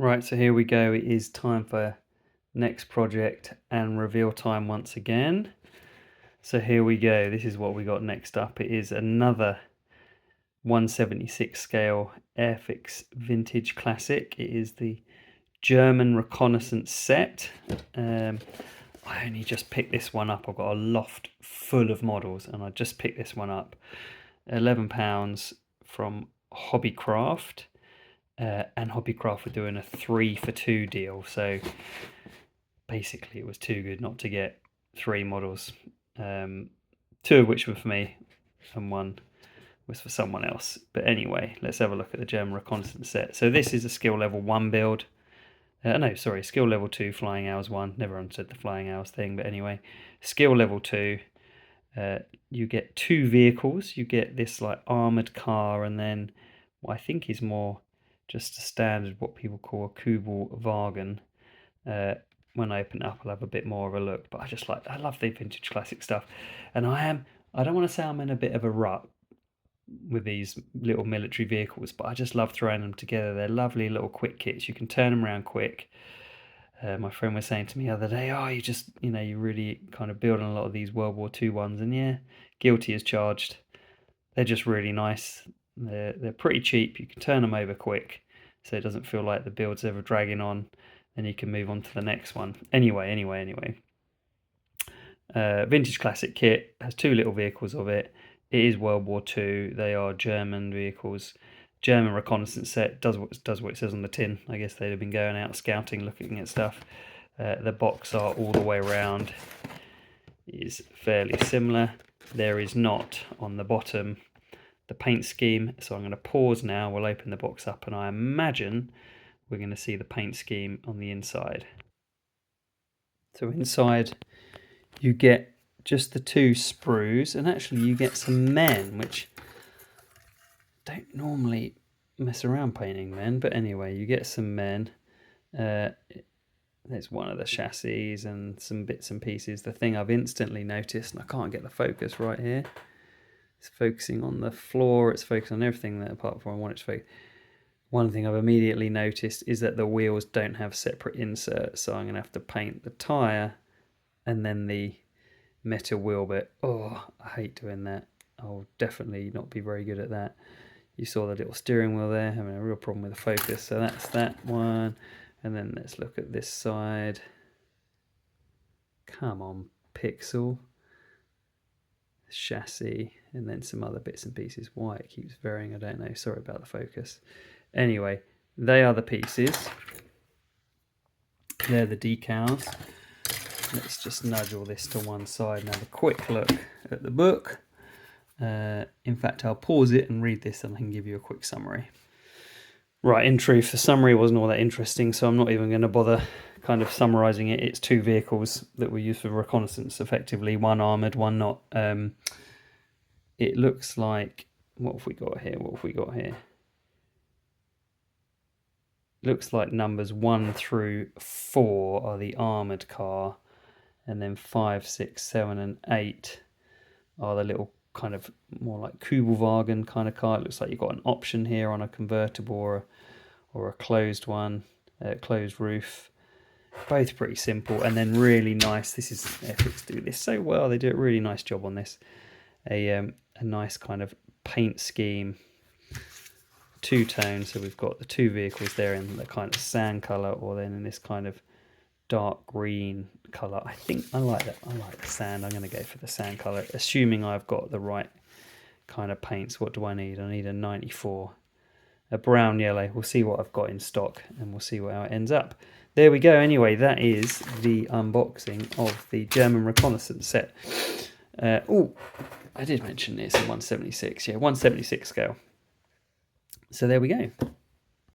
Right, so here we go. It is time for next project and reveal time once again. So here we go. This is what we got next up. It is another 1/76 scale Airfix Vintage Classic. It is the German Reconnaissance Set. I only just picked this one up. I've got a loft full of models and I just picked this one up. £11 from Hobbycraft. And Hobbycraft were doing a 3 for 2 deal, so basically it was too good not to get 3 models, 2 of which were for me and 1 was for someone else. But anyway, let's have a look at the German Reconnaissance Set. So this is a skill level 1 build. Skill level 2 flying hours 1. Never understood the flying hours thing, but anyway, skill level 2. You get 2 vehicles. You get this like armored car, and then what I think is more just a standard, what people call a Kubelwagen. When I open it up, I'll have a bit more of a look. But I love the vintage classic stuff, and I don't want to say I'm in a bit of a rut with these little military vehicles, but I just love throwing them together. They're lovely little quick kits. You can turn them around quick. My friend was saying to me the other day, oh, you're really kind of building a lot of these World War II ones, and yeah, guilty as charged. They're just really nice. They're pretty cheap. You can turn them over quick, so it doesn't feel like the build's ever dragging on, and you can move on to the next one. Anyway. Vintage classic kit has 2 little vehicles of it. It is World War II. They are German vehicles. German Reconnaissance Set does what it says on the tin. I guess they'd have been going out scouting, looking at stuff. The box art all the way around is fairly similar. There is not on the bottom the paint scheme, so I'm going to pause now. We'll open the box up and I imagine we're going to see the paint scheme on the inside. So inside you get just the 2 sprues, and actually you get some men, which don't normally mess around painting men, but anyway, you get some men. There's one of the chassis and some bits and pieces. The thing I've instantly noticed, and I can't get the focus right here, it's focusing on the floor, it's focusing on everything that apart from I want it to focus. One thing I've immediately noticed is that the wheels don't have separate inserts, so I'm going to have to paint the tyre and then the metal wheel bit. Oh, I hate doing that. I'll definitely not be very good at that. You saw the little steering wheel there, having a real problem with the focus. So that's that one. And then let's look at this side. Come on, Pixel. Chassis, and then some other bits and pieces. Why it keeps varying, I don't know. Sorry about the focus. Anyway, they are the pieces. They're the decals. Let's just nudge all this to one side and have a quick look at the book. In fact, I'll pause it and read this and I can give you a quick summary. Right, in truth, the summary wasn't all that interesting, so I'm not even going to bother kind of summarising it. It's 2 vehicles that were used for reconnaissance, effectively, 1 armoured, 1 not. It looks like, what have we got here? Looks like numbers 1 through 4 are the armoured car, and then 5, 6, 7 and 8 are the little kind of more like Kubelwagen kind of car. It looks like you've got an option here on a convertible or a closed one, closed roof. Both pretty simple, and then really nice. This is Airfix do this so well. They do a really nice job on this. A nice kind of paint scheme, 2 tones. So we've got the 2 vehicles there in the kind of sand color, or then in this kind of dark green color. I think I like that. I like the sand. I'm going to go for the sand color, assuming I've got the right kind of paints. What do I need? I need a 94, a brown yellow. We'll see what I've got in stock, and we'll see how it ends up. There we go. Anyway, that is the unboxing of the German Reconnaissance Set. Oh, I did mention this in 1/76. Yeah, 1/76 scale. So there we go.